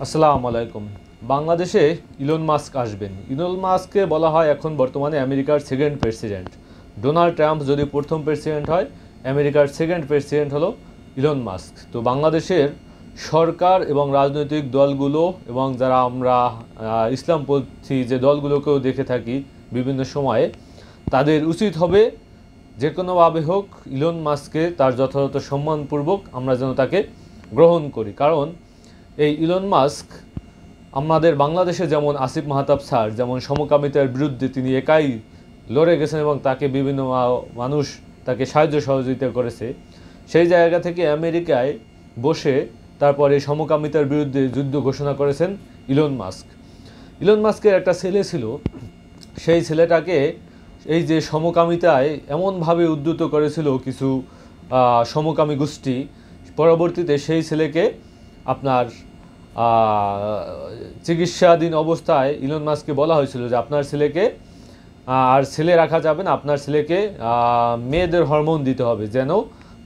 আসসালামু আলাইকুম। বাংলাদেশে ইলন মাস্ক আসবেন। ইলন মাস্ককে বলা হয় এখন বর্তমানে আমেরিকার সেকেন্ড প্রেসিডেন্ট। ডোনাল্ড ট্রাম্প যদি প্রথম প্রেসিডেন্ট হয়, আমেরিকার সেকেন্ড প্রেসিডেন্ট হলো ইলন মাস্ক। তো বাংলাদেশের সরকার এবং রাজনৈতিক দলগুলো এবং যারা আমরা ইসলামপন্থী যে দলগুলোকেও দেখে থাকি বিভিন্ন সময়ে, তাদের উচিত হবে যে কোনোভাবে হোক ইলন মাস্ককে তার যথাযথ সম্মানপূর্বক আমরা যেন তাকে গ্রহণ করি। কারণ এই ইলন মাস্ক আমাদের বাংলাদেশে যেমন আসিফ মাহতাব স্যার যেমন সমকামিতার বিরুদ্ধে তিনি একাই লড়ে গেছেন এবং তাকে বিভিন্ন মানুষ তাকে সাহায্য সহযোগিতা করেছে, সেই জায়গা থেকে আমেরিকায় বসে তারপরে এই সমকামিতার বিরুদ্ধে যুদ্ধ ঘোষণা করেছেন ইলন মাস্ক। ইলন মাস্কের একটা ছেলে ছিল, সেই ছেলেটাকে এই যে সমকামিতায় এমনভাবে উদ্ধৃত করেছিল কিছু সমকামী গোষ্ঠী, পরবর্তীতে সেই ছেলেকে আপনার চিকিৎসাধীন অবস্থায় ইলন মাস্ককে বলা হয়েছিল যে আপনার ছেলেকে আর ছেলে রাখা যাবে না, আপনার ছেলেকে মেয়েদের হরমোন দিতে হবে, যেন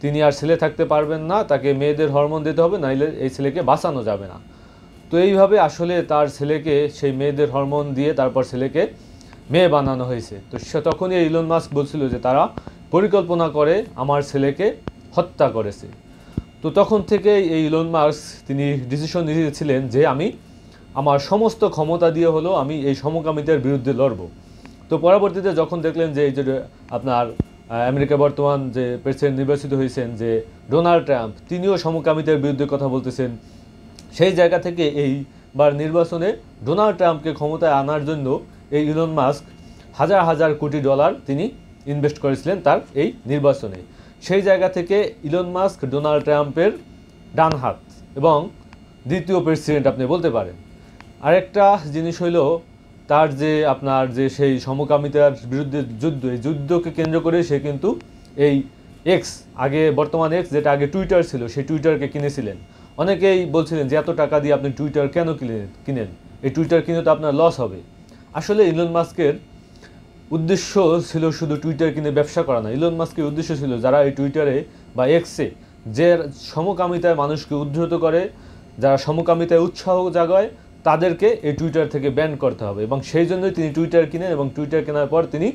তিনি আর ছেলে থাকতে পারবেন না, তাকে মেয়েদের হরমোন দিতে হবে, নাইলে এই ছেলেকে বাঁচানো যাবে না। তো এইভাবে আসলে তার ছেলেকে সেই মেয়েদের হরমোন দিয়ে তারপর ছেলেকে মেয়ে বানানো হয়েছে। তো সে তখনই ইলন মাস্ক বলছিল যে তারা পরিকল্পনা করে আমার ছেলেকে হত্যা করেছে। তো তখন থেকে এই ইলন মাস্ক তিনি ডিসিশন নিয়েছিলেন যে আমি আমার সমস্ত ক্ষমতা দিয়ে হলো আমি এই সমকামিতার বিরুদ্ধে লড়ব। তো পরবর্তীতে যখন দেখলেন যে এই যে আপনার আমেরিকা বর্তমান যে প্রেসিডেন্ট নির্বাচিত হয়েছেন যে ডোনাল্ড ট্রাম্প, তিনিও সমকামিতার বিরুদ্ধে কথা বলতেছেন, সেই জায়গা থেকে এইবার নির্বাচনে ডোনাল্ড ট্রাম্পকে ক্ষমতায় আনার জন্য এই ইলন মাস্ক হাজার হাজার কোটি ডলার তিনি ইনভেস্ট করেছিলেন তার এই নির্বাচনে। সেই জায়গা থেকে ইলন মাস্ক ডোনাল্ড ট্রাম্পের ডান হাত এবং দ্বিতীয় প্রেসিডেন্ট আপনি বলতে পারেন। আরেকটা জিনিস হইল তার যে আপনার যে সেই সমকামিতার বিরুদ্ধে যুদ্ধ, এই যুদ্ধকে কেন্দ্র করে সে কিন্তু এই এক্স, আগে বর্তমান এক্স যেটা আগে টুইটার ছিল, সেই টুইটারকে কিনেছিলেন। অনেকেই বলছিলেন যে এত টাকা দিয়ে আপনি টুইটার কেন কিনেন, এই টুইটার কিনে তো আপনার লস হবে। আসলে ইলন মাস্কের উদ্দেশ্য ছিল শুধু টুইটার কিনে ব্যবসা করা না। ইলন মাস্কের উদ্দেশ্য ছিল যারা এই টুইটারে বা এক্সে যে সমকামিতায় মানুষকে উদ্ধৃত করে, যারা সমকামিতায় উৎসাহ জাগায়, তাদেরকে এই টুইটার থেকে ব্যান করতে হবে। এবং সেই জন্যই তিনি টুইটার কিনেন এবং টুইটার কেনার পর তিনি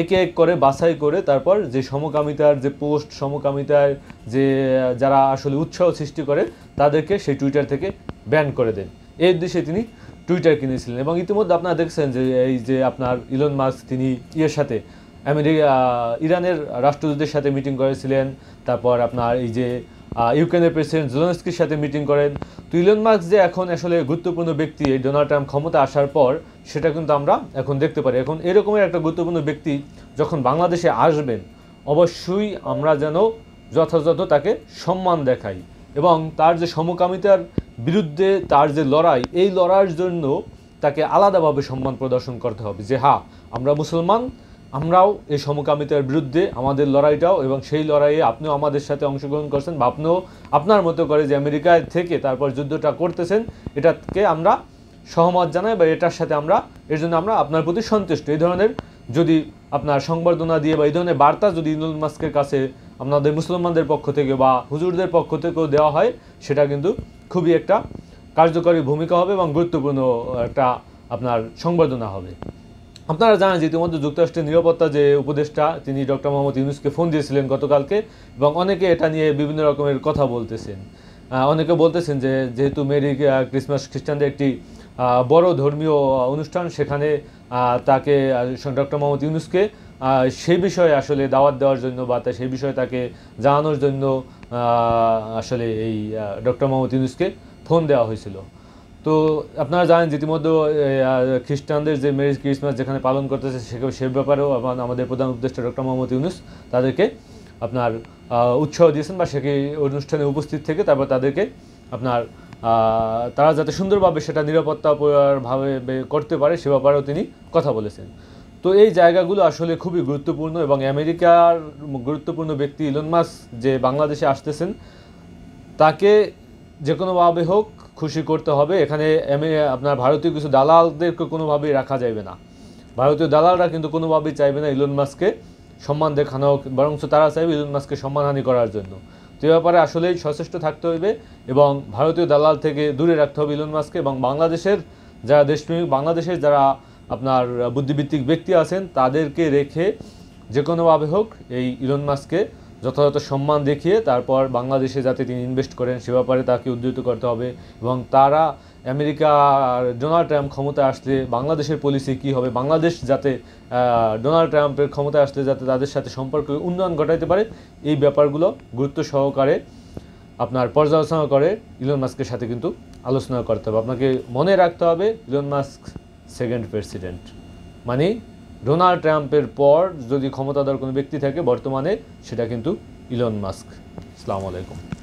একে এক করে বাছাই করে তারপর যে সমকামিতার যে পোস্ট, সমকামিতার যে যারা আসলে উৎসাহ সৃষ্টি করে তাদেরকে সেই টুইটার থেকে ব্যান করে দেন। এই উদ্দেশ্যে তিনি টুইটার কিনেছিলেন। এবং ইতিমধ্যে আপনারা দেখছেন যে এই যে আপনার ইলন মাস্ক তিনি সাথে ইরানের রাষ্ট্রদূতের সাথে মিটিং করেছিলেন, তারপর আপনার এই যে ইউক্রেনের প্রেসিডেন্ট জেলেনস্কির সাথে মিটিং করেন। তো ইলন মাস্ক যে এখন আসলে গুরুত্বপূর্ণ ব্যক্তি এই ডোনাল্ড ট্রাম্প ক্ষমতা আসার পর, সেটা কিন্তু আমরা এখন দেখতে পারি। এখন এরকমের একটা গুরুত্বপূর্ণ ব্যক্তি যখন বাংলাদেশে আসবেন, অবশ্যই আমরা যেন যথাযথ তাকে সম্মান দেখাই এবং তার যে সমকামিতার বিরুদ্ধে তার যে লড়াই, এই লড়াইয়ের জন্য তাকে আলাদাভাবে সম্মান প্রদর্শন করতে হবে যে হ্যাঁ, আমরা মুসলমান, আমরাও এই সমকামিতার বিরুদ্ধে আমাদের লড়াইটাও, এবং সেই লড়াইয়ে আপনিও আমাদের সাথে অংশগ্রহণ করছেন বা আপনিও আপনার মতো করে যে আমেরিকায় থেকে তারপর যুদ্ধটা করতেছেন, এটাকে আমরা সহমত জানাই বা এটার সাথে আমরা এর জন্য আমরা আপনার প্রতি সন্তুষ্ট, এই ধরনের যদি আপনার সংবর্ধনা দিয়ে বা এই ধরনের বার্তা যদি ইলন মাস্কের কাছে আপনাদের মুসলমানদের পক্ষ থেকে বা হুজুরদের পক্ষ থেকেও দেওয়া হয়, সেটা কিন্তু খুবই একটা কার্যকরী ভূমিকা হবে এবং গুরুত্বপূর্ণ একটা আপনার সংবর্ধনা হবে। আপনারা জানেন যে ইতিমধ্যে যুক্তরাষ্ট্রের নিরাপত্তা যে উপদেষ্টা তিনি ডক্টর মোহাম্মদ ইউনূসকে ফোন দিয়েছিলেন গতকালকে, এবং অনেকে এটা নিয়ে বিভিন্ন রকমের কথা বলতেছেন। অনেকে বলতেছেন যে যেহেতু মেরি ক্রিসমাস খ্রিস্টানদের একটি বড় ধর্মীয় অনুষ্ঠান, সেখানে তাকে ডক্টর মোহাম্মদ ইউনূসকে সেই বিষয়ে আসলে দাওয়াত দেওয়ার জন্য বা সেই বিষয়ে তাকে জানানোর জন্য আসলে এই ডক্টর মোহাম্মদ ইউনূসকে ফোন দেওয়া হয়েছিল। তো আপনারা জানেন যে ইতিমধ্যে খ্রিস্টানদের যে মেরি ক্রিসমাস যেখানে পালন করতেছে সে ব্যাপারেও আমাদের প্রধান উপদেষ্টা ডক্টর মোহাম্মদ ইউনূস তাদেরকে আপনার উৎসাহ দিয়েছেন বা সেই অনুষ্ঠানে উপস্থিত থেকে তারপর তাদেরকে আপনার তারা যাতে সুন্দরভাবে সেটা নিরাপত্তাভাবে করতে পারে সে ব্যাপারেও তিনি কথা বলেছেন। তো এই জায়গাগুলো আসলে খুবই গুরুত্বপূর্ণ এবং আমেরিকার গুরুত্বপূর্ণ ব্যক্তি ইলন মাস্ক যে বাংলাদেশে আসতেছেন, তাকে যে কোনোভাবে হোক খুশি করতে হবে। এখানে আপনার ভারতীয় কিছু দালালদেরকে কোনোভাবেই রাখা যাবে না। ভারতীয় দালালরা কিন্তু কোনোভাবেই চাইবে না ইলন মাস্ককে সম্মান দেখানো, বরঞ্চ তারা চাইবে ইলন মাস্ককে সম্মানহানি করার জন্য। তো এ ব্যাপারে আসলেই সচেষ্ট থাকতে হইবে এবং ভারতীয় দালাল থেকে দূরে রাখতে হবে ইলন মাস্ককে, এবং বাংলাদেশের যারা দেশপ্রেমিক, বাংলাদেশের যারা আপনার বুদ্ধিবৃত্তিক ব্যক্তি আছেন তাদেরকে রেখে যে কোনোভাবে হোক এই ইলন মাস্ককে যথাযথ সম্মান দেখিয়ে তারপর বাংলাদেশে যাতে তিনি ইনভেস্ট করেন সে ব্যাপারে তাকে উদ্ধৃত করতে হবে। এবং তারা আমেরিকা আর ডোনাল্ড ট্রাম্প ক্ষমতায় আসলে বাংলাদেশের পলিসি কী হবে, বাংলাদেশ যাতে ডোনাল্ড ট্রাম্পের ক্ষমতায় আসলে যাতে তাদের সাথে সম্পর্ক উন্নয়ন ঘটাইতে পারে, এই ব্যাপারগুলো গুরুত্ব সহকারে আপনার পর্যালোচনা করে ইলন মাস্কের সাথে কিন্তু আলোচনা করতে হবে। আপনাকে মনে রাখতে হবে ইলন মাস্ক সেকেন্ড প্রেসিডেন্ট, মানে ডোনাল্ড ট্রাম্পের পর যদি ক্ষমতাধর কোনো ব্যক্তি থাকে বর্তমানে সেটা কিন্তু ইলন মাস্ক। আসসালামু আলাইকুম।